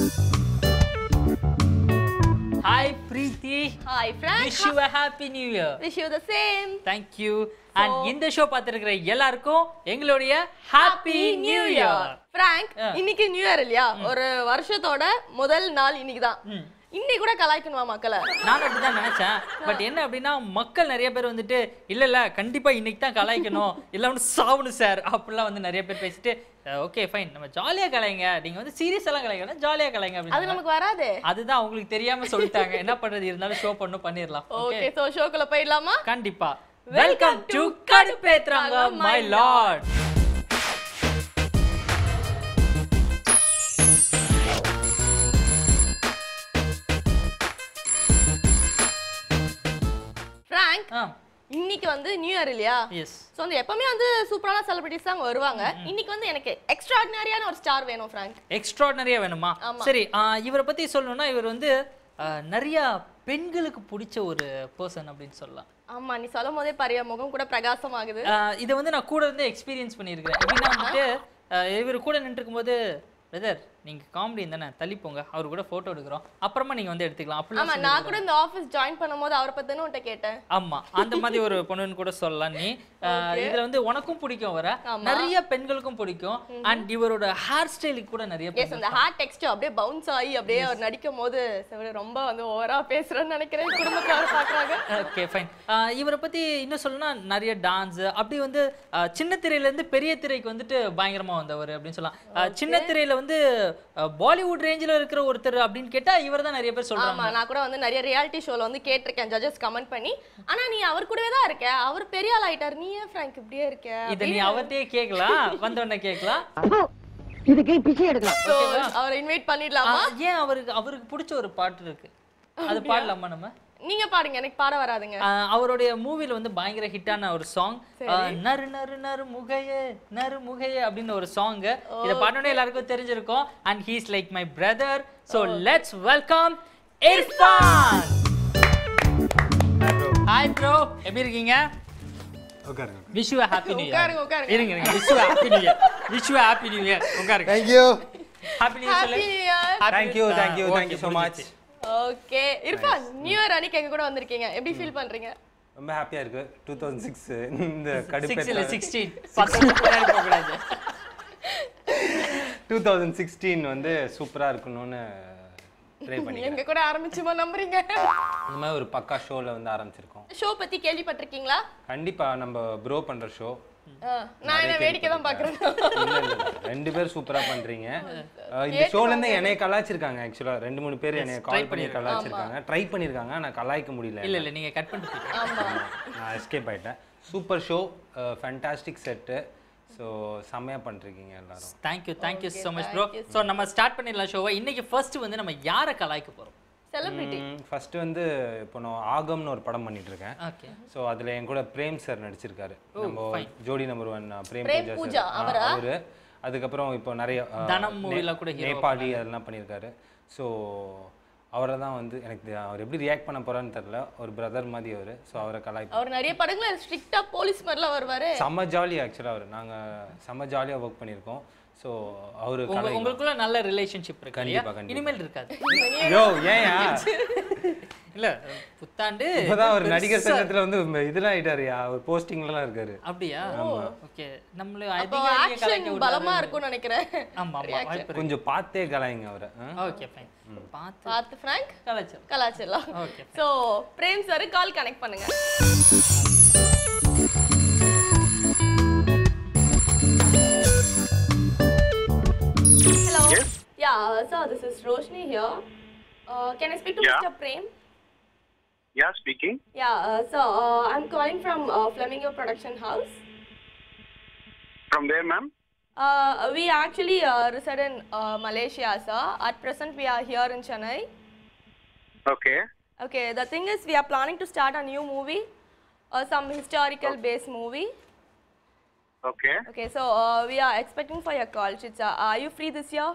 Hi Preeti. Hi Frank. Wish you a happy new year. Wish you the same. Thank you. And இந்த show பார்த்திருக்கிற எல்லாருக்கும் எங்களுடைய happy new year. Frank, இன்னைக்கு new year இல்லையா? ஒரு வருஷத்தோட முதல் நாள் இன்னைக்கு தான். இன்னைக்கு கூட கலாய்க்கணுமா மக்களை? நான் அப்படிதான் நினைச்சேன். பட் என்ன அப்படின்னா மக்கள் நிறைய பேர் வந்துட்டு இல்ல கண்டிப்பா இன்னைக்கு தான் கலாய்க்கணும் இல்ல வந்து சாவணும் சார் அப்படிலாம் வந்து நிறைய பேர் பேசிட்டு ஓகே ஃபைன் நம்ம ஜாலியா கலாய்ங்க நீங்க வந்து சீரியஸ் எல்லாம் கலாய்க்கணும் ஜாலியா கலாய்ங்க அப்படி அது நமக்கு வராது. அதுதான் உங்களுக்கு தெரியாம சொல்லிட்டாங்க. என்ன பண்றது இருந்தாலும் ஷோ பண்ணிடலாம். ஓகே சோ ஷோக்குள்ள போயிடலாமா? கண்டிப்பா. Welcome to Kaduppethranga my lord. Frank, இன்னைக்கு வந்து நியூ இயர் இல்லையா? எஸ். சோ வந்து எப்பவுமே வந்து சூப்பரான செலிபிரிட்டிஸ் தான் வருவாங்க. இன்னைக்கு வந்து எனக்கு எக்ஸ்ட்ராஆர்டினரியான ஒரு ஸ்டார் வேணும் Frank. எக்ஸ்ட்ராஆர்டினரியா வேணுமா? சரி, இவரை பத்தி சொல்லணும்னா இவர் வந்து நிறைய பெண்களுக்கு பிடிச்ச ஒரு பர்சன் அப்படின்னு சொல்லலாம். ஆமா, நீ சொல்லும் போதே பாரியா முகம் கூட பிரகாசமாகுது. இதை வந்து நான் கூட இருந்து எக்ஸ்பீரியன்ஸ் பண்ணியிருக்கிறேன். எப்படின்னா வந்துட்டு இவர் கூட நின்று இருக்கும்போது பிரதர் நீங்க காமெடி தானே தள்ளி போங்க அவர் கூட போட்டோ எடுக்கிறோம் அப்புறமா நீங்க வந்து எடுத்துக்கலாம் அப்படி. ஆமா, நான் கூட இந்த ஆபீஸ் ஜாயின் பண்ணும்போது அவரை பத்தின உன்கிட்ட கேட்டேன். ஆமா, அந்த மாதிரி ஒரு பொண்ணுன்னு கூட சொல்லலாம். நீ இதுல வந்து உனக்கும் பிடிக்கும் வர நிறைய பெண்களுக்கும் பிடிக்கும். அண்ட் இவரோட ஹேர் ஸ்டைலுக்கு கூட நிறைய எஸ், அந்த ஹேர் டெக்ஸ்டர் அப்படியே பவுன்ஸ் ஆகி அப்படியே அவர் நடிக்கும் போது ரொம்ப வந்து ஓவரா பேசுறேன்னு நினைக்கிறேன். குடும்பத்துல அவர் பாக்குறாங்க. Okay fine. இவரை பத்தி இன்னும் சொல்லணும்னா நிறைய டான்ஸ் அப்படி வந்து சின்ன திரையில இருந்து பெரிய திரைக்கு வந்துட்டு பயங்கரமா வந்தவர் அப்படின்னு சொல்லலாம். சின்ன திரையில வந்து பாலிவுட் ரேஞ்சில இருக்கிற ஒருத்தர் அப்படின்னு கேட்டா இவர் தான் நிறைய பேர் சொல்றாங்க. ஆமா, நான் கூட வந்து நிறைய ரியாலிட்டி ஷோல வந்து கேட்டிருக்கேன் ஜட்ஜஸ் கமெண்ட் பண்ணி. ஆனா நீ அவர் கூடவே தான் இருக்க, அவர் பெரிய ஆள் ஆயிட்டார், நீ ஏன் Frank இப்படியே இருக்க? இத நீ அவர்ட்டே கேக்கலாம், வந்தவனே கேக்கலாம். இதுக்கு பிச்சை எடுக்கலாம். அவரை இன்வைட் பண்ணிடலாமா? ஏன் அவருக்கு பிடிச்ச ஒரு பாட்டு இருக்கு, அது பாடலாமா நம்ம? நீங்க பாடுங்க, எனக்கு பாட வராதுங்க. அவருடைய மூவில வந்து பயங்கர ஹிட்டான ஒரு சாங் நறு நறு நறு முகையே நறு முகையே அப்படின்னு ஒரு சாங். இத பாடனே எல்லாருக்கும் தெரிஞ்சிருக்கும். And he is like my brother. So let's welcome Irfan. Hi bro, எப்படி இருக்கீங்க? உட்காருங்க. Wish you a happy new year. உட்காருங்க. இருங்க, wish you a happy new year. Wish you a happy new year. உட்காருங்க. Thank you. Happy new year. Thank you so much. Okay Irfan, new year அன்னைக்கு எங்க கூட வந்திருக்கீங்க, எப்படி ஃபீல் பண்றீங்க? ரொம்ப ஹாப்பியா இருக்கு. 2006 இந்த கடுப்பேத்த 16 பசங்க பின்னாடி போக கூடாது. 2016 வந்து சூப்பரா இருக்கணும்னு ட்ரை பண்ணி எங்க கூட ஆரம்பிச்சுமா நம்புறீங்க? இந்த மாதிரி ஒரு பக்கா ஷோல வந்து ஆரம்பிச்சிருக்கோம். ஷோ பத்தி கேள்விப்பட்டிருக்கீங்களா? கண்டிப்பா நம்ம ப்ரோ பண்ற ஷோ. நான் என்ன வேடிக்கை தான் பாக்குறேன். இல்ல ரெண்டு பேர் சூப்பரா பண்றீங்க. இந்த ஷோல இருந்து என்னைய கலாய்ச்சிருக்காங்க. एक्चुअली 2-3 பேர் என்னைய கால் பண்ணி கலாய்ச்சிருக்காங்க. ட்ரை பண்ணிருக்காங்க, நான் கலாய்க்க முடியல. இல்ல நீங்க கட் பண்ணிட்டீங்க. ஆமா, நான் எஸ்கேப் ஆயிட்டேன். Super show, fantastic set. So செமையா பண்றீங்க எல்லாரும். Thank you so much bro. So நம்ம ஸ்டார்ட் பண்ணிடலாம் ஷோவை. இன்னைக்கு ஃபர்ஸ்ட் வந்து நம்ம யாரை கலாய்க்க போறோம்? செலிபிரிட்டி. ஃபர்ஸ்ட் வந்து இப்போ நான் ஆகம்னு ஒரு படம் பண்ணிட்டு இருக்கேன். ஓகே. சோ அதுல என் கூட பிரேம் சார் நடிச்சிருக்காரு. நம்ம ஜோடி நம்பர் 1 பிரேம் பூஜா அவரு. அதுக்கப்புறம் இப்போ நிறைய தனம் மூவில கூட ஹீரோ நேபாளி அதெல்லாம் பண்ணிருக்காரு. சோ அவரை தான் வந்து எனக்கு அவர் எப்படி ரியாக்ட் பண்ண போறான்னு தெரியல. ஒரு பிரதர் மாதிரி அவரு. சோ அவரை கலாய்ப்போம். அவர் நிறைய படங்கள்ல ஸ்ட்ரிக்ட்டா போலீஸ் மாதிரிலாம் வருவாரு. செம்ம ஜாலி ஆக்சுவலா அவர். நாங்க செம்ம ஜாலியா வர்க் பண்ணிருக்கோம். சோ அவரு உங்களுக்குள்ள நல்ல ரிலேஷன்ஷிப் இருக்கு. கண்டிப்பா இனிமேல் இருக்காது. யோ ஏயா இல்ல புத்தாண்டு இப்பதான் ஒரு நடிகர் சங்கத்துல வந்து இதெல்லாம் ஆயிட்டாருயா, ஒரு போஸ்டிங்லாம் இருக்காரு. அப்படியா? ஓகே. நம்மள அதிகாரியை கலாய்க்க பலமா இருக்கும்னு நினைக்கிறேன். ஆமா கொஞ்சம் பார்த்தே கலாய்ங்க அவரை. Okay fine. பார்த்து Frank கலாய்ச்சலாம். Okay. So Prem sir call connect பண்ணுங்க. Hello. Yes. Yeah, sir, this is Roshni here. Can I speak to Mr. Prem? Yeah, speaking. Yeah, sir, I'm calling from Flamingo Production House. From where, ma'am? We actually reside in Malaysia, sir. At present, we are here in Chennai. Okay. Okay, the thing is, we are planning to start a new movie, some historical-based movie. Okay. Okay, so we are expecting for your call, Chitsa. Are you free this year?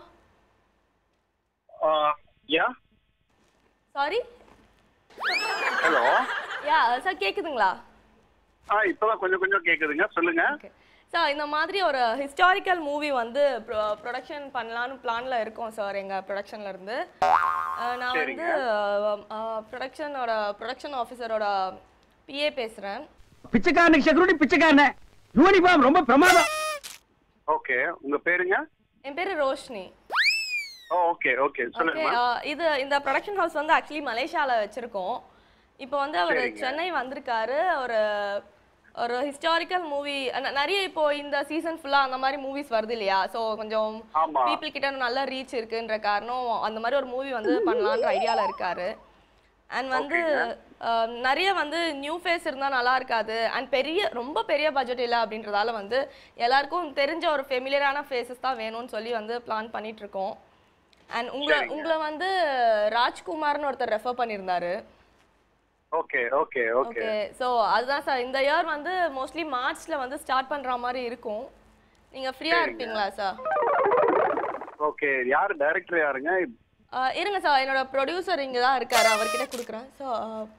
Yeah. Sorry? Hello. Yeah, sir, கேக்குதுங்களா? இப்பதான் கொஞ்சம் கேக்குதுங்க, சொல்லுங்க. Okay. So இந்த மாதிரி ஒரு historical movie வந்து production பண்ணலான்னு பிளான்ல இருக்கோம் சார் எங்க ப்ரொடக்ஷன்ல இருந்து. நான் வந்து ப்ரொடக்ஷன் ஆஃபீஸரோட பிஏ பேசுறேன். பிச்சைக்காரனுக்கு செக்யூரிட்டி பிச்சைக்காரனே. யூனிஃபார்ம் ரொம்ப பிரமாதம். ஓகே, உங்க பேருங்க? என் பேரு ரோஷினி. ஓகே ஓகே, சொல்லுங்க. இந்த ப்ரொடக்ஷன் ஹவுஸ் வந்து ஆக்சுவலி மலேசியால வச்சிருக்கோம். இப்போ வந்து அவர் சென்னை வந்திருக்காரு. ஒரு ஹிஸ்டாரிக்கல் மூவி நிறைய இப்போ இந்த சீசன் ஃபுல்லா அந்த மாதிரி மூவிஸ் வருது இல்லையா, ஸோ கொஞ்சம் பீப்புள் கிட்ட நல்ல ரீச் இருக்குன்ற காரணம் அந்த மாதிரி ஒரு மூவி வந்து பண்ணலான்ற ஐடியால இருக்காரு. அண்ட் வந்து நிறைய வந்து நியூ ஃபேஸ் இருந்தா நல்லா இருக்காது, அண்ட் ரொம்ப பெரிய பட்ஜெட் இல்லை அப்படின்றதால வந்து எல்லாருக்கும் தெரிஞ்ச ஒரு ஃபெமிலியரான ஃபேஸஸ் தான் வேணும்னு சொல்லி வந்து பிளான் பண்ணிட்டு இருக்கோம். அண்ட் உங்களை வந்து ராஜ்குமார்னு ஒருத்தர் ரெஃபர் பண்ணியிருந்தாரு. Okay okay okay okay, so அதுதான் சார். இந்த இயர் வந்து மோஸ்ட்லி மார்ச்ல வந்து ஸ்டார்ட் பண்ற மாதிரி இருக்கும். நீங்க ஃப்ரீயா இருப்பீங்களா சார்? ஓகே, யார் டைரக்டர் யாருங்க? இருங்க சார், என்னோட ப்ரொடியூசர் இங்க தான் இருக்காரு, அவர்கிட்ட கொடுக்குறேன். ஸோ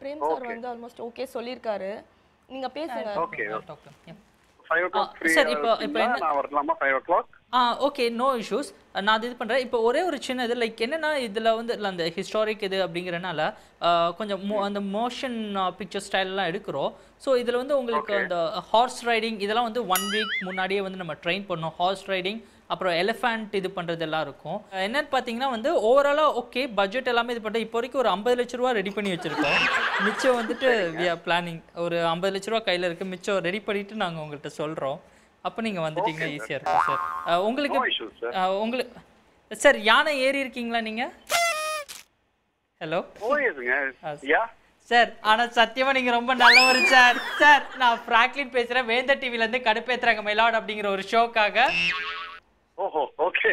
பிரேம் சார் வந்து ஆல்மோஸ்ட் ஓகே சொல்லியிருக்காரு, நீங்க பேசுங்க. Okay, 5 o'clock sir. இப்போ நான் வரலாமா 5 o'clock? Okay, no issues. நான் இது பண்ணுறேன். இப்போ ஒரே ஒரு சின்ன இது லைக் என்னென்னா இதில் வந்து அந்த ஹிஸ்டாரிக் இது அப்படிங்கிறனால கொஞ்சம் அந்த மோஷன் பிக்சர் ஸ்டைல்லாம் எடுக்கிறோம். ஸோ இதில் வந்து உங்களுக்கு அந்த ஹார்ஸ் ரைடிங் இதெல்லாம் வந்து 1 week முன்னாடியே வந்து நம்ம ட்ரெயின் பண்ணோம். ஹார்ஸ் ரைடிங் அப்புறம் எலிஃபண்ட் இது பண்ணுறது எல்லாம் இருக்கும். என்னன்னு பார்த்தீங்கன்னா வந்து ஓவராலாக ஓகே பட்ஜெட் எல்லாமே இது பண்ணுறது இப்போ வரைக்கும் ஒரு 50 லட்ச ரூபா ரெடி பண்ணி வச்சுருக்கோம். மிச்சம் வந்துட்டு வி ஆர் பிளானிங் ஒரு 50 லட்ச ரூபா கையில் இருக்குது. மிச்சம் ரெடி பண்ணிவிட்டு நாங்கள் உங்கள்கிட்ட சொல்கிறோம். அப்போ நீங்கள் வந்துட்டீங்கன்னா ஈஸியாக இருக்கும் சார். உங்களுக்கு சார் யானை ஏறி இருக்கீங்களா நீங்கள்? ஹலோ சார், ஆனால் சத்தியமாக நீங்கள் ரொம்ப நல்லவர் சார். சார் நான் ஃப்ராங்க்லின் பேசுகிறேன், வேந்தர் டிவிலேருந்து கடுப்பேத்துறாங்க மைலாட் அப்படிங்கிற ஒரு ஷோக்காக. ஓஹோ, ஓகே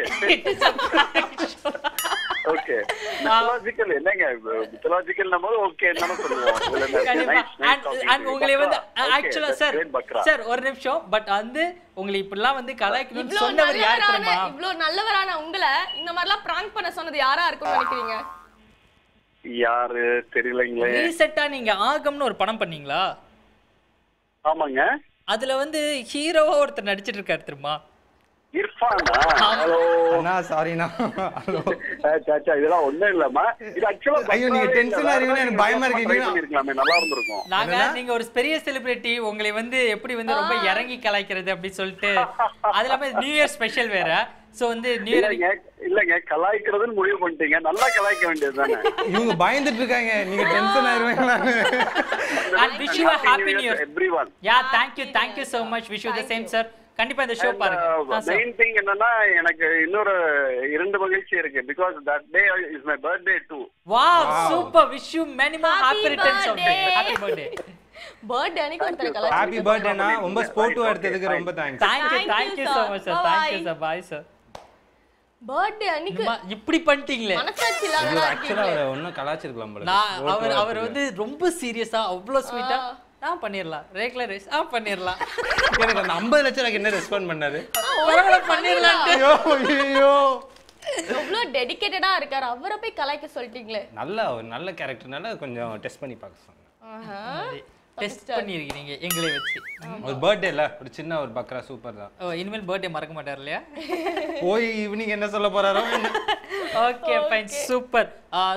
ஓகே. மித்தாலஜிக்கல் என்னங்க, மித்தாலஜிக்கல் நம்ம ஓகே என்னன்னு சொல்லுவோம். அண்ட் உங்களை வந்து ஆக்சுவலா சார் ஒரு நிமிஷம், பட் வந்து உங்களை இப்படிலாம் வந்து கலாய்க்கணும்னு சொன்னவர் யார் தெரியுமா? இவ்ளோ நல்லவரான உங்களை இந்த மாதிரிலாம் பிராங்க் பண்ண சொன்னது யாரா இருக்கும்னு நினைக்கிறீங்க? யாரு தெரியலங்களே. ரீசெண்டா நீங்க ஆகம்னு ஒரு படம் பண்ணீங்களா? ஆமாங்க. அதுல வந்து ஹீரோவா ஒருத்தர் நடிச்சிட்டு இருக்காரு தெரியுமா? இர்ஃபானா? ஹலோ அண்ணா, சாரிண்ணா. ஹலோ சாச்சா, இதெல்லாம் ஒண்ணும் இல்லம்மா. இது ஆக்சுவலா ஐயோ நீங்க டென்ஷனா இருக்கீங்க, எனக்கு பயமா இருக்கீங்க. நல்லா இருந்திருக்கும். நீங்க ஒரு பெரிய செலிபிரிட்டி, உங்களை வந்து எப்படி வந்து ரொம்ப இறங்கி கலாய்க்கிறது அப்படி சொல்லிட்டு அது இல்லாம நியூ இயர் ஸ்பெஷல் வேற. சோ வந்து நியூ இயர் இல்லங்க கலாய்க்கிறதுன்னு முடிவு பண்ணிட்டீங்க, நல்லா கலாய்க்க வேண்டியது தானே. இவங்க பயந்துட்டு இருக்காங்க, நீங்க tension ஆயிருவீங்களா? and wish you a happy new year everyone. Yeah, thank you so much. Wish you the same sir. கண்டிப்பா இந்த ஷோ பாருங்க. மெயின் திங் என்னன்னா எனக்கு இன்னொரு 2 மகிழ்ச்சி இருக்கு, because that day is my birthday too. Wow, super. Wish you many more happy returns of day. Happy birthday. Birthday அன்னைக்கு ஒருத்தர் கலாய்ச்சி ஹாப்பி பர்த்டேனா ரொம்ப ஸ்போர்ட்டிவா எடுத்ததுக்கு ரொம்ப thanks. thank you so much sir. Thank you sir. Bye sir. Birthday அன்னைக்கு இப்படி பண்ணிட்டீங்களே. மனசாட்சி இல்லாம ஆக்சுவலா ஒண்ணு கலாய்ச்சிருக்கலாம் போல. அவர் வந்து ரொம்ப சீரியஸா அவ்வளவு ஸ்வீட்டா பண்ணிரலாம். ரெகுலர் ரைஸ் பண்ணிரலாம். எனக்கு அந்த 50 லட்சம் என்ன ரெஸ்பாண்ட் பண்ணாரு? பரவாயில்ல பண்ணிரலாம். ஐயோ எவ்வளவு டெடிகேட்டடா இருக்காரு, அவரை போய் கலாய்க்க சொல்லிட்டீங்களே. நல்ல கேரக்டர்னால கொஞ்சம் டெஸ்ட் பண்ணி பார்க்க சொன்னேன். டெஸ்ட் பண்ணிருக்கீங்க எங்களை வச்சு. ஒரு பர்த்டே இல்ல, ஒரு சின்ன ஒரு பக்ரா சூப்பர் தான். இனிமேல் பர்த்டே மறக்க மாட்டார் இல்லையா? போய் ஈவினிங் என்ன சொல்ல போறாரோ. Okay fine super.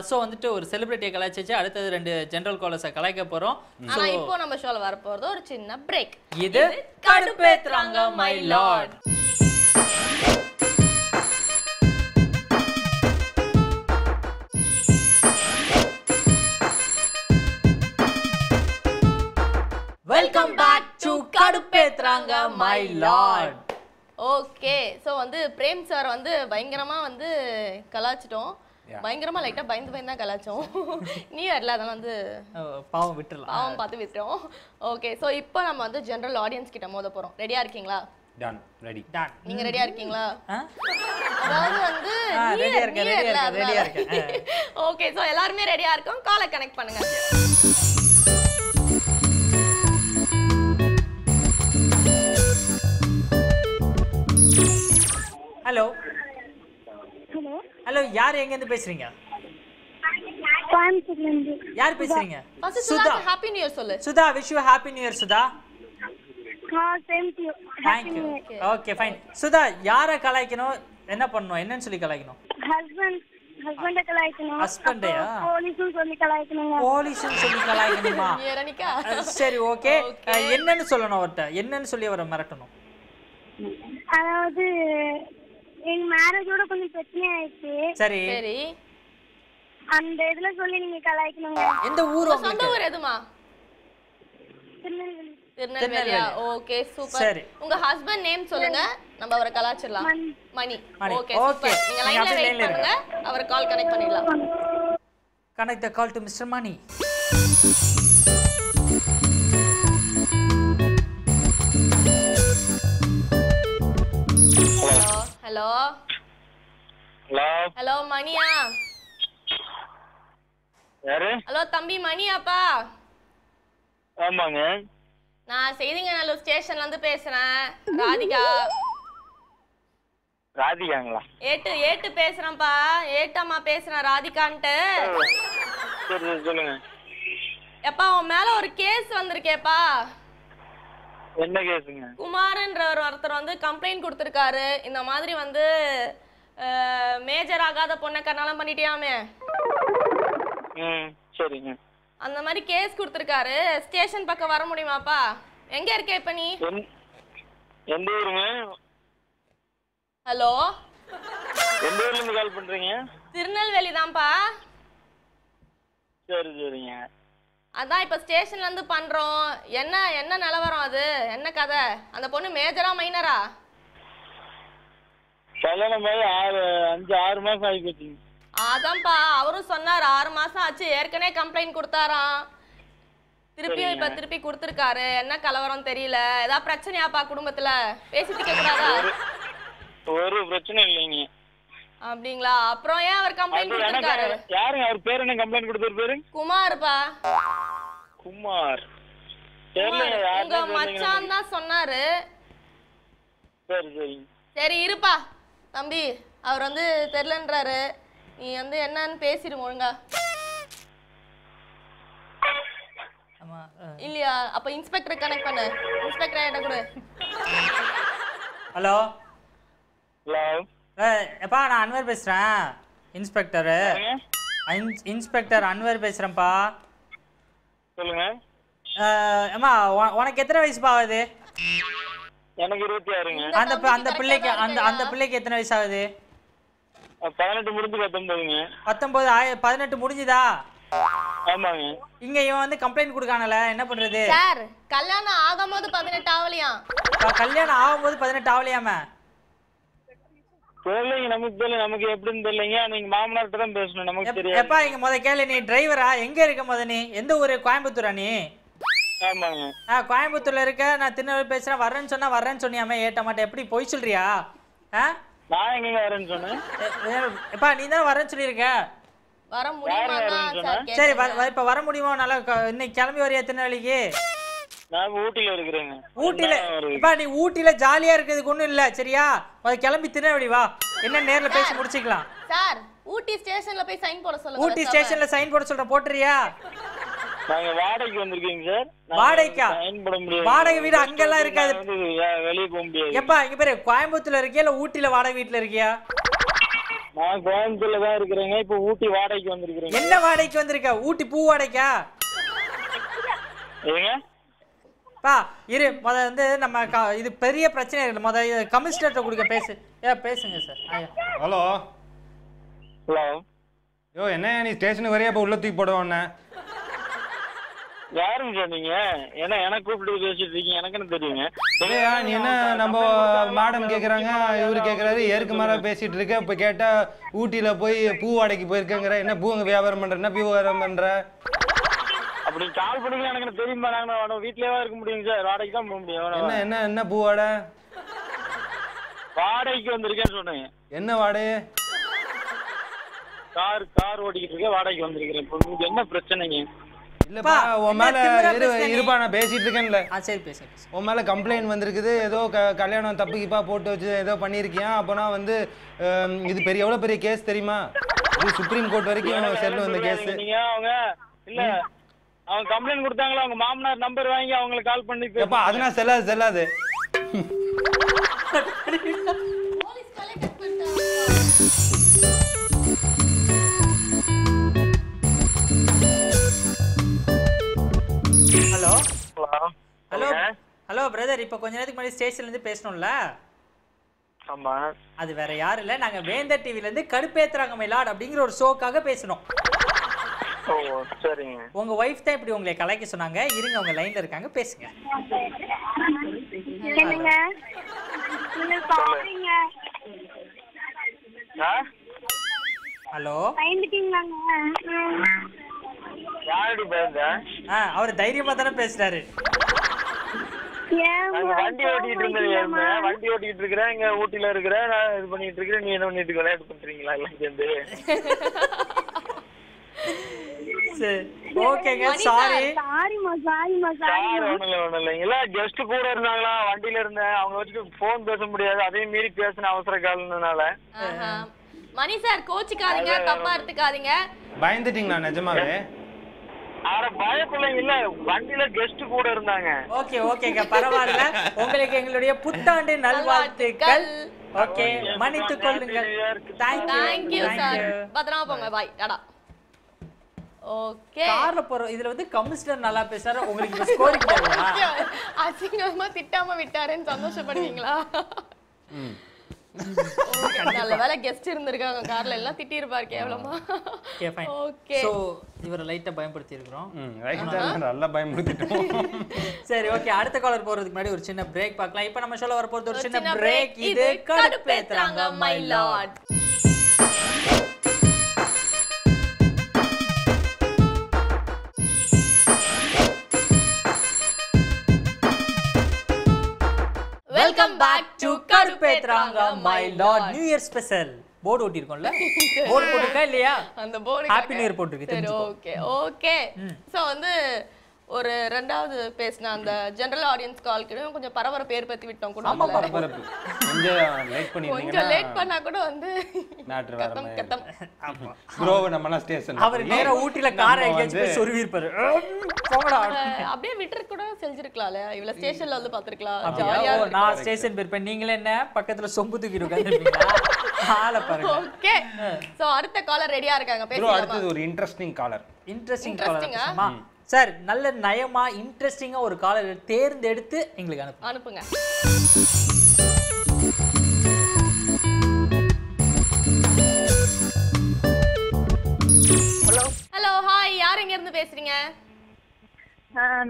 சோ வந்துட்டு ஒரு செலிபிரிட்டியை கலாய்ச்சாச்சு, அடுத்தது 2 ஜெனரல் காலர்ஸை கலாய்க்க போறோம். ஆனா இப்போ நம்ம ஷோல வர போறது ஒரு சின்ன பிரேக். இது Kaduppethuranga my lord. Welcome back to Kaduppethuranga my lord. Okay, so வந்து பிரேம் சார் வந்து பயங்கரமா வந்து கலாய்ச்சிட்டோம். பயங்கரமா லைட்டா பயந்து தான் கலாய்ச்சோம். நியூ இயர்ல அதெல்லாம் வந்து பாவம் விட்டுறலாம், பாவம் பார்த்து விட்டுறோம். ஓகே, சோ இப்போ நம்ம வந்து ஜெனரல் ஆடியன்ஸ் கிட்ட மோத போறோம். ரெடியா இருக்கீங்களா? Done ready. டன். நீங்க ரெடியா இருக்கீங்களா? அதாவது வந்து ரெடியா இருக்கேன். ஓகே, சோ எல்லாரும் ரெடியா இருக்கோம். காலை கனெக்ட் பண்ணுங்க. ஹலோ ஹலோ ஹலோ, யார் எங்க இருந்து பேசுறீங்க? கோயம்புத்தூர்ல இருந்து. யார் பேசுறீங்க? First Sudha happy new year சொல்லு. Sudha, wish you happy new year Sudha. Same to you. Thank you. Okay, fine. Sudha, யாரை கலாய்க்கணும், என்ன பண்ணணும், என்னன்னு சொல்லி கலாய்க்கணும்? Husband கலாய்க்கணும். ஹஸ்பண்டையா? போலீஸ்னு சொல்லி கலாய்க்கணும். போலீஸ்னு சொல்லி கலாய்க்கணுமா? ஏரணிக்கா. சரி, ஓகே. என்னன்னு சொல்லணும் அவர்ட்ட? என்னன்னு சொல்லி அவரை மிரட்டணும்? அதாவது எங்க மேரேஜோட கொஞ்சம் பிரச்சனை ஆயிடுச்சு. சரி. சரி. அந்த இதுல சொல்லி நீங்க கலாய்க்கணுங்க. எந்த ஊர் சொந்த உங்களுக்கு? ஊர் எதுமா? திருநெல்வேலி. திருநெல்வேலியா? Okay, super. சரி. உங்க ஹஸ்பண்ட் நேம் சொல்லுங்க, நம்ம அவரை கலாய்ச்சிடலாம். மணி. Okay, Okay. சூப்பர். நீங்க லைன்ல வெயிட் பண்ணுங்க, அவரை கால் கனெக்ட் பண்ணிடலாம். Connect the call to Mr. Mani. Hello. Hello hello மணியா? யாரு? ஹலோ தம்பி மணியாப்பா? ஆமாங்க. நான் செய்திங்கநல்லூர் ஸ்டேஷன்ல இருந்து பேசுறேன், ராதிகா. ராதிகாங்களா? ஏட்டு பேசுறேன்ப்பா, ஏட்டம்மா பேசுறேன், ராதிகான்ட்டு. சரி சொல்லுங்க. எப்பா உன் மேல ஒரு கேஸ் வந்திருக்கேப்பா. என்ன கேஸுங்க? குமார்ன்ற ஒருத்தர் வந்து கம்ப்ளைண்ட் கொடுத்துருக்காரு, இந்த மாதிரி வந்து மேஜர் ஆகாத பொண்ணை கண்ணாலம் பண்ணிட்டியாமே. சரிங்க. அந்த மாதிரி கேஸ் கொடுத்துருக்காரு. ஸ்டேஷன் பக்கம் வர முடியுமாப்பா? எங்க இருக்க இப்ப நீ? எந்த ஊருங்க? ஹலோ, எந்த ஊர்ல இருந்து கால் பண்றீங்க? திருநெல்வேலி தான்ப்பா. சரி சரிங்க. அதான் இப்ப ஸ்டேஷன்ல இருந்து பண்றோம். என்ன நிலவரம், அது என்ன கதை? அந்த பொண்ணு மேஜரா மைனரா? கல்யாணம் ஆகி 5-6 மாசம் ஆகி போச்சுங்க. அதான்ப்பா அவரும் சொன்னார், 6 மாசம் ஆச்சு, ஏற்கனவே கம்ப்ளைண்ட் கொடுத்தாராம், திருப்பியும் இப்ப திருப்பி கொடுத்துருக்காரு. என்ன கலவரம் தெரியல. ஏதாவது பிரச்சனையாப்பா குடும்பத்துல? பேசிட்டு கூடாதா? ஒரு பிரச்சனை இல்லைங்க. அப்படிங்களா? அப்புறம் ஏன் அவர் கம்ப்ளைண்ட் கொடுத்திருக்காரு? யாருங்க அவர் பேர்? என்ன கம்ப்ளைண்ட் கொடுத்தாரு பேரு? குமார்ப்பா. குமார். தெரியல, உங்க மச்சான் தான் சொன்னாரு. சரி சரி. சரி இருப்பா தம்பி, அவர் வந்து தெரியலன்றாரு, நீ வந்து என்னன்னு பேசிடு ஒழுங்கா. ஆமா. இல்லையா? அப்ப இன்ஸ்பெக்டர் கனெக்ட் பண்ணு. இன்ஸ்பெக்டர் ஆயிட்ட கொடு. ஹலோ. ஹலோ. எப்பா நான் அன்வர் பேசுறேன், இன்ஸ்பெக்டரு. இன்ஸ்பெக்டர் அன்வர் பேசுறேன்ப்பா. சொல்லுங்க. அம்மா உனக்கு எத்தனை வயசுப்பா ஆகுது? எனக்கு 26ங்க. அந்த பிள்ளைக்கு அந்த பிள்ளைக்கு எத்தனை வயசு ஆகுது? 18 முடிஞ்சு 19ங்க. 18 முடிஞ்சுதா? ஆமாங்க. இங்க இவன் வந்து கம்ப்ளைண்ட் கொடுக்கானல, என்ன பண்றது? சார் கல்யாணம் ஆகும்போது 18 ஆகலையாம். கல்யாணம் ஆகும்போது 18 ஆகலையாம? தெரியலைங்க, நமக்கு தெரியல, நமக்கு எப்படின்னு தெரியலைங்க. நீங்க மாமனார்கிட்ட தான் பேசணும், நமக்கு தெரியாது. எப்பா இங்க முத கேளு, நீ டிரைவரா? எங்க இருக்க முத? நீ எந்த ஊரு? கோயம்புத்தூரா நீ? ஆமாங்க. கோயம்புத்தூர்ல இருக்க. நான் திருநெல்வேலி பேசுறேன். வரேன்னு சொன்னியாமே, ஏட்ட மாட்டேன். எப்படி பொய் சொல்றியா? நான் எங்க வரேன்னு சொன்னேன்? எப்பா நீ தானே வரேன்னு சொல்லியிருக்க. வர முடியுமா சார்? சரி இப்ப வர முடியுமா? நல்லா இன்னைக்கு கிளம்பி வரையா திருநெல்வேலிக்கு? நான் ஊட்டில இருக்கிறேங்க. ஊட்டில? இப்ப நீ ஊட்டில ஜாலியா இருக்கிறதுக்கு ஒண்ணும் இல்ல, சரியா? கிளம்பி திருநெல்வேலி வா, என்ன நேர்ல பேசி முடிச்சுக்கலாம். சார் ஊட்டி ஸ்டேஷன்ல போய் சைன் போட சொல்லுங்க. ஊட்டி ஸ்டேஷன்ல சைன் போட சொல்ற, போட்டுறியா? நாங்க வாடகைக்கு வந்திருக்கீங்க சார். வாடகைக்கா? சைன் போட முடியாது. வாடகை வீடு அங்கெல்லாம் இருக்காது. வெளிய போக முடியாது. எப்பா இங்க பேரு கோயம்புத்தூர்ல இருக்கியா இல்ல ஊட்டில வாடகை வீட்டுல இருக்கியா? நான் கோயம்புத்தூர்ல தான் இருக்கிறேங்க. இப்ப ஊட்டி வாடகைக்கு வந்திருக்கீங்க. என்ன வாடகைக்கு வந்திருக்க? ஊட்டி பூ வாடகைக்கா? ஏங்க பா இரு, முத வந்து நம்ம இது பெரிய பிரச்சனை இருக்கு. முத கமிஷனர்ட்ட கொடுக்க பேசுங்க சார். ஹலோ. ஹலோ. யோ என்ன நீ ஸ்டேஷனுக்கு வரையா இப்போ உள்ள தூக்கி போடுவோண்ணே? யாருங்க சார் நீங்க? ஏன்னா எனக்கு கூப்பிட்டு பேசிட்டு இருக்கீங்க, எனக்கு என்ன தெரியுங்க? இல்லையா நீ என்ன நம்ம மேடம் கேட்குறாங்க, இவரு கேட்குறாரு, ஏற்கு மாறா பேசிட்டு இருக்க. இப்போ கேட்டா ஊட்டியில போய் பூ வாடகைக்கு போயிருக்கேங்கிற. என்ன பூ அங்கே வியாபாரம் பண்ற? என்ன பூ வியாபாரம் பண்ற? அப்படி கால் பண்ணீங்க, எனக்கு தெரியுமா? நாங்க வீட்லயே இருக்க முடியுங்க சார், வாடகைக்கு தான் போக முடியும். என்ன என்ன என்ன பூ வாடகை? வாடகைக்கு வந்திருக்கேன்னு சொன்னேன். என்ன வாடகை? கார் ஓட்டிக்கிட்டு இருக்க, வாடகைக்கு வந்திருக்கிறேன். இப்போ உங்களுக்கு என்ன பிரச்சனைங்க? இல்லப்பா உன் மேல இருப்பா, நான் பேசிட்டு இருக்கேன்ல. சரி பேசுங்க. உன் மேல கம்ப்ளைண்ட் வந்திருக்குது, ஏதோ கல்யாணம் தப்பு கிப்பா போட்டு வச்சு ஏதோ பண்ணியிருக்கியா. அப்போனா வந்து இது எவ்வளவு பெரிய கேஸ் தெரியுமா? இது சுப்ரீம் கோர்ட் வரைக்கும் செல்லும் இந்த கேஸ். நீங்க அவங்க இல்ல அவங்க கம்ப்ளைண்ட் கொடுத்தாங்களா அவங்க மாமனார் நம்பர் வாங்கி அவங்களுக்கு கால் பண்ணி எப்பா அதுனா செல்லாது ஹலோ ஹலோ ஹலோ பிரதர், இப்போ கொஞ்ச நேரத்துக்கு முன்னாடி ஸ்டேஷன்ல இருந்து பேசணும்ல? ஆமா. அது வேற யாரும் இல்ல, நாங்க வேந்தர் டிவில இருந்து கடுப்பேத்துறாங்க மைலாட் அப்படிங்கிற ஒரு ஷோக்காக பேசணும். ஓ சரிங்க. உங்க வைஃப் தான் இப்படி உங்களை கலாய்க்க சொன்னாங்க. இருங்க, உங்க லைன்ல இருக்காங்க, பேசுங்க. என்னங்க நீங்க சாப்பிடுங்க. ஹலோ, பயந்துட்டீங்களாங்க? யாரடி பேசுற? அவர் தைரியமா தானே பேசுறாரு. வண்டி ஓட்டிட்டு இருந்தேன், வண்டி ஓட்டிட்டு இருக்கிறேன், இங்க ஊட்டில இருக்கிறேன், நான் இது பண்ணிட்டு இருக்கேன், நீ என்ன பண்ணிட்டு விளையாட்டு பண்றீங்களா எல்லாம் சேர்ந்து? சரி ஓகேங்க, சாரி. ஒண்ணும் இல்லைங்களா, கெஸ்ட் கூட இருந்தாங்களா, வண்டியில இருந்தேன், அவங்க வச்சுட்டு போன் பேச முடியாது, அதையும் மீறி பேசின அவசர காலனால. மணி சார் கோச்சிக்காதீங்க, தப்பா எடுத்துக்காதீங்க. பயந்துட்டீங்களா நிஜமாவே? பயப்படல, இல்ல வண்டியில கெஸ்ட் கூட இருந்தாங்க. ஓகே ஓகேங்க, பரவாயில்ல. உங்களுக்கு எங்களுடைய புத்தாண்டு நல்வாழ்த்துக்கள். ஓகே, மன்னித்துக் கொள்ளுங்கள். Thank you sir. பத்திரமா போங்க, பை. டாடா. ஓகே. கார்ல போற இதுல வந்து கமிஷனர் நல்லா பேசுறாரு. உங்களுக்கு இந்த ஸ்கோர் கிடையாதா? அசிங்கமா திட்டாம விட்டாரேன்னு சந்தோஷப்படுவீங்களா? நல்ல வேளை கெஸ்ட் இருந்திருக்காங்க கார்ல, எல்லாம் திட்டி இருப்பார் கேவலமா. Okay fine. ஓகே, சோ இவரை லைட்டா பயன்படுத்தி இருக்கோம். ரைட்டா நல்லா பயன்படுத்திட்டோம். சரி ஓகே, அடுத்த காலர் போறதுக்கு முன்னாடி ஒரு சின்ன பிரேக் பார்க்கலாம். இப்போ நம்ம சொல்ல வர போறது ஒரு சின்ன பிரேக். இது Kaduppethuranga my lord. Welcome back to Kaduppethuranga my lord new year special. Board ஓட்டி இருக்கோம்ல, போர்டு போட்டுருக்கா இல்லையா? அந்த போர்டு ஹாப்பி நியூ இயர் போட்டுருக்கு. சரி ஓகே ஓகே. சோ வந்து ஒரு ரெண்டாவது பேசின அந்த ஜெனரல் ஆடியன்ஸ் கால்க்கு கொஞ்சம் பரபரப்பு ஏற்படுத்தி விட்டோம் கூட. ஆமா பரபரப்பு. கொஞ்சம் லேட் பண்ணிட்டீங்க. கொஞ்சம் லேட் பண்ணா கூட வந்து மேட்டர் வர மாதிரி. கத்தம். ஆமா, ப்ரோ நம்மலாம் ஸ்டேஷன் அவர் நேரா ஊட்டில கார் எங்கேயாச்சும் போய் சொருவி இருப்பாரு. போங்கடா. அப்படியே விட்டர் கூட செஞ்சிருக்கலாம்ல, இவள ஸ்டேஷன்ல வந்து பாத்துக்கலாம். ஜாலியா நான் ஸ்டேஷன் போயிருப்பேன், நீங்களே என்ன பக்கத்துல சொம்பு தூக்கிட்டு உட்கார்ந்திருப்பீங்களா? ஆள பாருங்க. ஓகே, சோ அடுத்த காலர் ரெடியா இருக்காங்க, ப்ரோ பேசலாமா? அடுத்து ஒரு interesting caller. Interesting caller sir, நல்ல நயமா இன்ட்ரெஸ்டிங்கா ஒரு காலர் தேர்ந்தெடுத்து எங்களுக்கு அனுப்புங்க. ஹலோ ஹாய், யார் எங்க இருந்து பேசுறீங்க?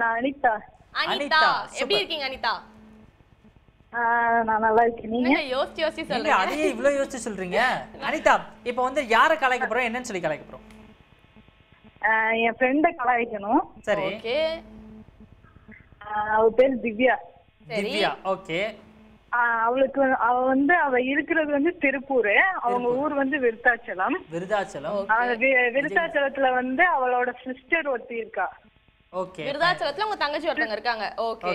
நான் அனிதா. அனிதா, எப்படி இருக்கீங்க அனிதா? நான் நல்லா இருக்கேன். நீங்க? யோசிச்சு யோசிச்சு நீங்க சொல்லுங்க. அதையே இவ்வளவு யோசிச்சு சொல்றீங்க? அனிதா, இப்போ வந்து யாரை கலாய்க்க போறோம், என்னன்னு சொல்லி கலாய்க்க போறோம்? என் ஃப்ரெண்ட கலாய்க்கணும். சரி ஓகே. அவ பேர் திவ்யா. திவ்யா, ஓகே. அவளுக்கு அவ இருக்கிறது வந்து திருப்பூர், அவங்க ஊர் வந்து விருத்தாச்சலம். விருதாச்சலம். விருத்தாச்சலத்துல வந்து அவளோட சிஸ்டர் ஒருத்தி இருக்கா. ஓகே. விருதாச்சலத்துல உங்க தங்கச்சி ஒருத்தங்க இருக்காங்க. ஓகே.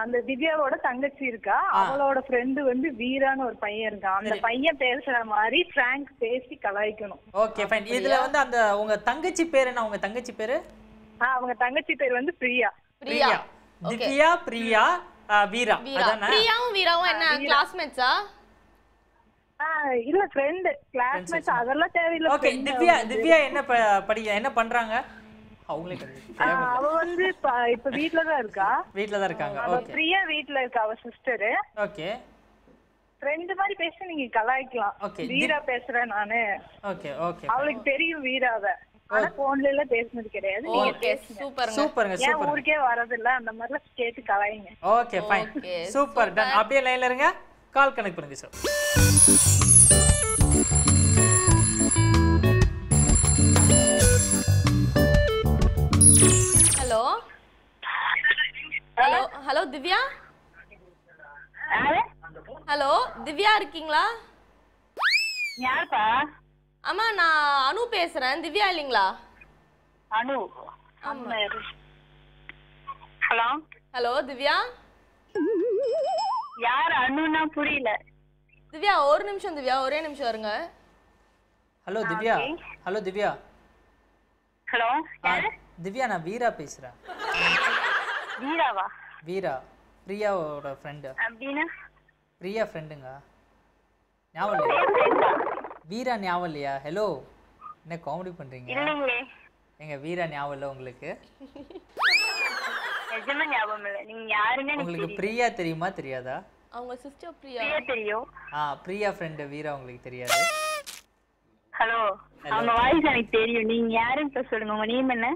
அந்த திவ்யாவோட தங்கச்சி இருக்கா. அவளோட ஃப்ரெண்டு வந்து வீரான்னு ஒரு பையன் இருக்கான். அந்த பையன் பேசுற மாதிரி பிராங்க் பேசி கலாய்க்கணும். Okay fine. இதுல வந்து அந்த உங்க தங்கச்சி பேர் என்ன? உங்க தங்கச்சி பேரு? அவங்க தங்கச்சி பேர் வந்து பிரியா. பிரியா. திவ்யா, பிரியா, வீரா. அதானே? பிரியாவும் வீராவும் என்ன கிளாஸ்மேட்ஸா? இல்ல ஃப்ரெண்ட், கிளாஸ்மேட்ஸ் அதெல்லாம் தேவையில்லை. ஓகே. திவ்யா என்ன பண்றாங்க? அவங்களே அவ வந்து இப்ப வீட்ல தான் இருக்கா. வீட்ல தான் இருக்காங்க. ஓகே. பிரியா வீட்ல இருக்கா, அவ சிஸ்டர். ஓகே. ஃப்ரெண்ட் மாதிரி பேசி நீங்க கலாய்க்கலாம். ஓகே. வீரா பேசுறேன் நானு. Okay okay. அவளுக்கு தெரியும் வீராவ, ஆனா போன்ல எல்லாம் பேசுனது கிடையாது. நீங்க பேசுங்க. சூப்பருங்க சூப்பருங்க. ஏன் ஊருக்கே வரது இல்ல, அந்த மாதிரி எல்லாம் கேட்டு கலாய்ங்க. Okay fine. Super done. அப்படியே லைன்ல இருங்க, கால் கனெக்ட் பண்ணுங்க sir. Hello hello hello Divya. Hello Divya இருக்கீங்களா? யாருப்பா? அம்மா நான் அனு பேசுறேன். திவ்யா இல்லீங்களா? அனு. ஆமா. Hello hello Divya. யார் அனுனா புரியல. திவ்யா ஒரு நிமிஷம் திவ்யா, ஒரே நிமிஷம் இருங்க. Hello Divya. Hello Divya. Hello Divya நான் வீரா பேசுறேன். வீராவா? வீரா பிரியாவோட ஃப்ரெண்டு. அப்படின்னா பிரியா ஃப்ரெண்டுங்க. ஞாபகம் இல்லையா? வீரா ஞாபகம் இல்லையா? ஹலோ என்ன காமெடி பண்றீங்க? இல்லைங்களே. எங்க வீரா ஞாபகம் இல்லை உங்களுக்கு? நிஜமா ஞாபகம் இல்லை. நீங்க யாருன்னு உங்களுக்கு பிரியா தெரியுமா தெரியாதா? அவங்க சிஸ்டர் பிரியா. பிரியா தெரியும். பிரியா ஃப்ரெண்ட் வீரா உங்களுக்கு தெரியாது? ஹலோ அவங்க வாய்ஸ் எனக்கு தெரியும். நீங்க யாருன்னு சொல்லுங்க. உங்க நேம் என்ன?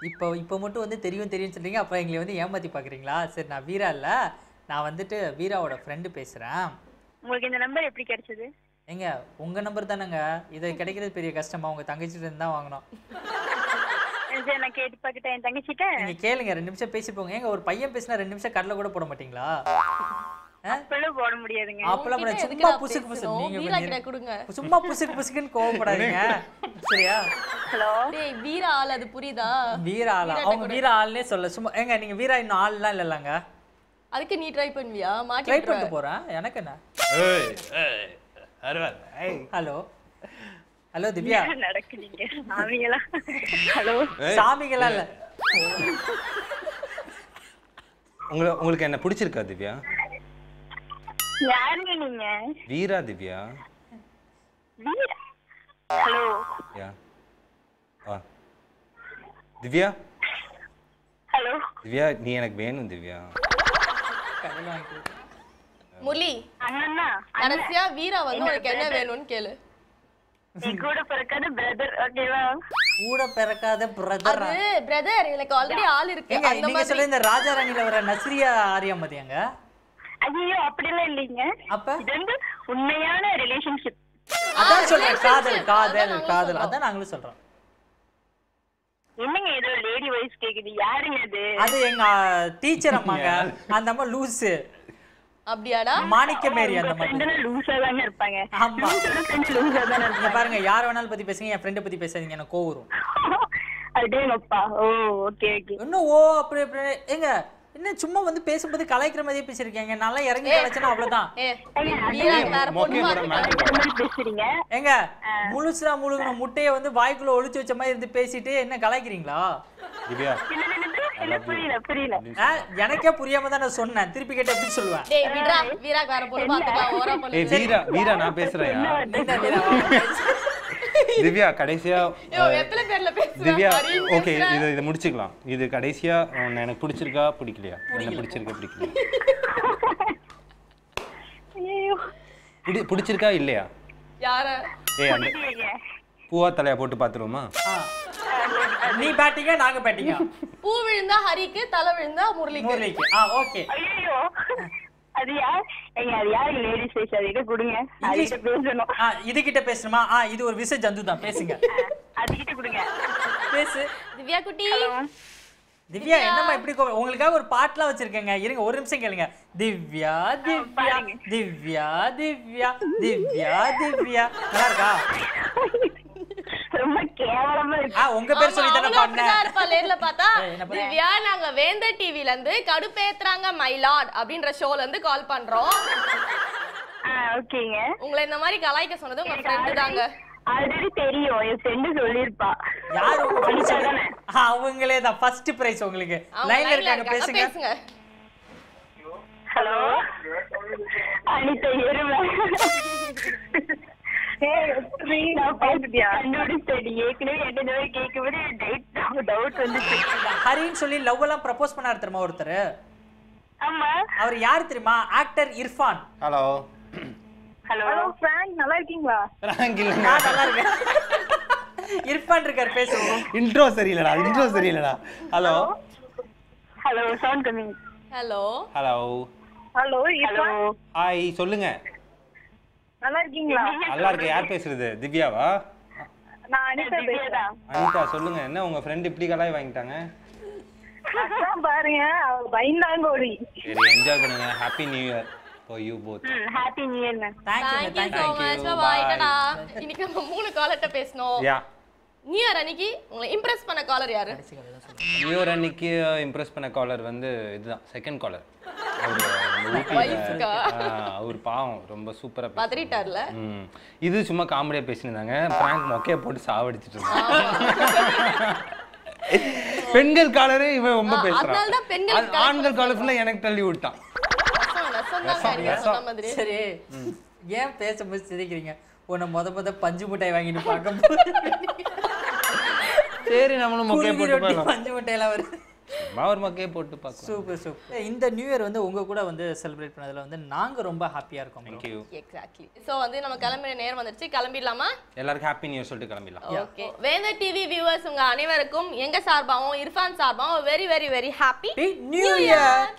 இப்போ மட்டும் வந்து தெரியும் சொல்றீங்க. அப்போ எங்களை வந்து ஏமாத்தி பாக்குறீங்களா? சரி நான் வீரா இல்ல, நான் வந்துட்டு வீராவோட ஃப்ரெண்டு பேசுறேன். உங்களுக்கு இந்த நம்பர் எப்படி கிடைச்சது? எங்க உங்க நம்பர் தானேங்க. இது கிடைக்கிறது பெரிய கஷ்டமா? உங்க தங்கச்சிட்டு இருந்து தான் வாங்கணும். நான் கேட்டு பார்த்துட்டேன் என் தங்கச்சிட்ட. நீங்க கேளுங்க, 2 நிமிஷம் பேசி போங்க. ஏங்க ஒரு பையன் பேசினா 2 நிமிஷம் கடல கூட போட மாட்டீங்களா? அப்பெல்லாம் போட முடியாதுங்க. அப்பெல்லாம் சும்மா புசுக்கு புசுக்கு நீங்க சும்மா புசுக்கு புசுக்குன்னு கோவப்படாதீங்க சரியா? ஹலோ டேய் வீரா ஆள் அது புரியுதா? வீரா ஆளா? அவங்க வீரா ஆள்னே சொல்ல சும்மா. ஏங்க நீங்க வீரா இன்னும் ஆள்லாம் இல்லலங்க. அதுக்கு நீ ட்ரை பண்ணுவியா? மாட்டி ட்ரை பண்ணிட்டு போறேன். எனக்கு என்ன? Hello hello Divya. நடக்குறீங்க சாமிகளா? ஹலோ சாமிகளா இல்ல. உங்களுக்கு என்ன பிடிச்சிருக்கா திவ்யா? யாருங்க நீங்க? வீரா திவ்யா. வீரா. ஹலோ யா திவ்யா. ஹலோ திவ்யா நீ எனக்கு வேணும் திவ்யா. முரளி அண்ணா கடைசியா வீரா வந்து உனக்கு என்ன வேணும்னு கேளு. நீ கூட பிறக்காத பிரதர். ஓகேவா? கூட பிறக்காத பிரதர். அது பிரதர் எனக்கு ஆல்ரெடி ஆள் இருக்கு. அந்த நீங்க மாதிரி சொல்ல இந்த ராஜாராணில வர நஸ்ரியா ஆரியாமதியாங்க? ஐயோ அப்படிலாம் இல்லைங்க. அப்ப இது வந்து உண்மையான ரிலேஷன்ஷிப். அதான் சொல்றேன். காதல் காதல் காதல் அதான் நாங்களும் சொல்றோம். என்னங்க ஏதோ லேடி வாய்ஸ் கேக்குது? யாருங்க அது? அது எங்க டீச்சர் அம்மாங்க. அந்த அம்மா லூசு. அப்படியாடா? மாணிக்க மேரி அந்த மாதிரி. ஃப்ரெண்ட்னா லூசா தாங்க இருப்பாங்க. ஆமா ஃப்ரெண்ட் லூசா தான இருப்பாங்க. இங்க பாருங்க யார வேணாலும் பத்தி பேசுங்க, என் ஃப்ரெண்ட் பத்தி பேசாதீங்க, எனக்கு கோவம் வரும். அடேங்கப்பா. ஓ ஓகே ஓகே. இன்னும் ஓ அப்படி ஏங்க என்ன சும்மா வந்து பேசும்போது கலாய்க்கிற மாதிரியே பேசிருக்கீங்க. நல்லா இறங்கி கலாய்ச்சனா அவ்வளவுதான். வீரா வேற பொண்ணு பேசுறீங்க. ஏங்க முழுசா முழுகுன முட்டைய வந்து வாய்க்குள்ள ஒளிச்சு வச்ச மாதிரி இருந்து பேசிட்டு என்ன கலாய்க்கிறீங்களா? திவ்யா புரியல புரியல. எனக்கே புரியாம தான் நான் சொன்னேன். திருப்பி கேட்ட எப்படி சொல்லுவேன்? டேய் விட்றா, வீரா வேற பொண்ணு பாத்துக்கலாம். ஓரா பொண்ணு. வீரா வீரா நான் பேசுறேன். என்ன வீரா? திவ்யா கடைசியா எத்தனை பேர்ல பேசுற? திவ்யா ஓகே இத முடிச்சுக்கலாம். இது கடைசியா எனக்கு பிடிச்சிருக்கா பிடிக்கலையா? என்ன பிடிச்சிருக்கா பிடிக்கலையா? ஐயோ பிடிச்சிருக்கா இல்லையா? யார? அந்த பூவா தலையா போட்டு பாத்துருவோமா? நீ பேட்டிங்கா நாங்க பேட்டிங்கா? பூ விழுந்தா ஹரிக்கு, தலை விழுந்தா முரளிக்கு. முரளிக்கு. ஓகே. ஐயோ அது யார்? அது யாருக்கு லேடிஸ் பேச? அது கொடுங்க. அதுகிட்ட பேசணும். இதுகிட்ட பேசணுமா? இது ஒரு விச ஜந்து தான். பேசுங்க. அதுகிட்ட கொடுங்க. பேசு. திவ்யா குட்டி. திவ்யா என்னம்மா இப்படி உங்களுக்காக ஒரு பாட்டுலாம் வச்சிருக்கேங்க. இருங்க ஒரு நிமிஷம் கேளுங்க. திவ்யா திவ்யா திவ்யா திவ்யா திவ்யா திவ்யா. நல்லா இருக்கா? ரொம்ப கேவலமா இருக்கு. உங்க பேர் சொல்லி தான பாடுனேன். இருப்பா லேட்ல பார்த்தா திவ்யா நாங்க வேந்தர் டிவில இருந்து கடுப்பேத்துறாங்க மை லார்ட் அப்படிங்கற ஷோல இருந்து கால் பண்றோம். ஓகேங்க. உங்களை இந்த மாதிரி கலாய்க்க சொன்னது உங்க ஃப்ரெண்ட் தாங்க. ஆல்ரெடி தெரியும். என் ஃப்ரெண்ட் சொல்லிருப்பா. யார் உங்க ஃப்ரெண்ட் சொல்றானே? அவங்களே தான். ஃபர்ஸ்ட் பிரைஸ் உங்களுக்கு. லைன்ல இருக்காங்க, பேசுங்க. ஹலோ அனிதா எருமை. ஹரின்னு சொல்லி லவ் எல்லாம் ப்ரப்போஸ் பண்ணாரு தெரியுமா ஒருத்தர்? ஆமா. அவர் யார் தெரியுமா? Actor Irfan. Hello hello Frank நல்லா இருக்கீங்களா? ஃப்ராங்க் இல்ல நான் நல்லா இருக்கேன். இர்ஃபான் இருக்கார், பேசுவோம். இன்ட்ரோ சரியில்லடா. Hello hello sound coming. Hello hello hello hello hi சொல்லுங்க. நல்லா இருக்கீங்களா? நல்லா இருக்கு. யார் பேசுறது? திவ்யாவா? நான் அனிதா பேசுறேன். அனிதா சொல்லுங்க. என்ன உங்க ஃப்ரெண்ட் இப்படி கலாய் வாங்கிட்டாங்க? அதான் பாருங்க பயந்தாங்கோலி. சரி என்ஜாய் பண்ணுங்க. Happy new year for you both. Happy new year ma'am. Thank you so much. Bye. Tata. இன்னைக்கு நம்ம 3 காலர்ட்ட பேசணும். யா நியூ இயர் அன்னைக்கு உங்களை இம்ப்ரெஸ் பண்ண காலர் யாரு? நியூ இயர் அன்னைக்கு இம்ப்ரெஸ் பண்ண காலர் வந்து இதுதான் செகண்ட் காலர். அவர் பாவம் ரொம்ப சூப்பரா பதறிட்டார்ல. இது சும்மா காமெடியா பேசினாங்க. பிராங்க் மொக்கைய போட்டு சாவடிச்சிட்டு இருந்தாங்க. பெண்கள் காலரே இவன் ரொம்ப அதனால தான் பெண்கள் பேசுறான். ஆண்கள் காலர் ஃபுல்லா எனக்கு தள்ளி விட்டான். சரி ஏன் பேசும்போது சிரிக்கிறீங்க? உன்னை முத பஞ்சு மிட்டாய் வாங்கிட்டு பார்க்க சரி நம்மளும் மொக்கையை போட்டு போயிடலாம். பஞ்சு மிட்டாயெல்லாம் வருது. ஒரு மொக்கையை போட்டு பார்க்கலாம். Super super. இந்த நியூ இயர் வந்து உங்க கூட வந்து செலிப்ரேட் பண்ணதுல வந்து நாங்க ரொம்ப ஹாப்பியா இருக்கோம். Thank you. எக்ஸாக்ட்லி. சோ வந்து நம்ம கிளம்புற நேரம் வந்துருச்சு. கிளம்பிடலாமா? எல்லாருக்கும் ஹாப்பி நியூ இயர் சொல்லிட்டு கிளம்பிடலாம். ஓகே. வேந்தர் டிவி வியூவர்ஸ் உங்க அனைவருக்கும் எங்க சார்பாகவும் இர்ஃபான் சார்பாகவும் very very very happy new year.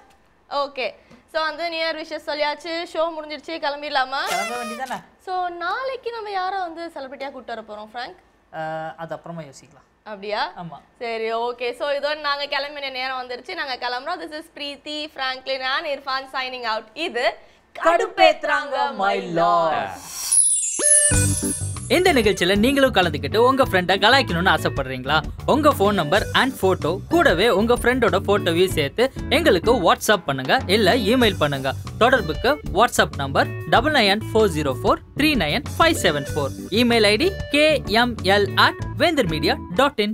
Okay. So வந்து நியூ இயர் விஷஸ் சொல்லியாச்சு. ஷோ முடிஞ்சிருச்சு. கிளம்பிடலாமா? கிளம்ப வேண்டியதானே? சோ நாளைக்கு நம்ம யாரை வந்து செலிபிரிட்டியா கூட்டி வர போறோம் ஃப்ராங்க்? அது அப்புறமா யோசிக்கலாம். அப்படியா? ஆமா. சரி ஓகே. சோ இதோட நாங்க கிளம்பின நேரம் வந்துருச்சு. நாங்க கிளம்புறோம். This is Preeti, Franklin and Irfan signing out. இது கடுப்பேத்றாங்க my lord. இந்த நிகழ்ச்சியில நீங்களும் கலந்துக்கிட்டு உங்க ஃப்ரெண்டை கலாய்க்கணும்னு ஆசைப்படுறீங்களா? உங்க ஃபோன் நம்பர் அண்ட் போட்டோ கூடவே உங்க ஃப்ரெண்டோட போட்டோவையும் சேர்த்து எங்களுக்கு வாட்ஸ்அப் பண்ணுங்க, இல்ல இமெயில் பண்ணுங்க. தொடர்புக்கு WhatsApp number 9940439574. Email ID kml@vendermedia.in.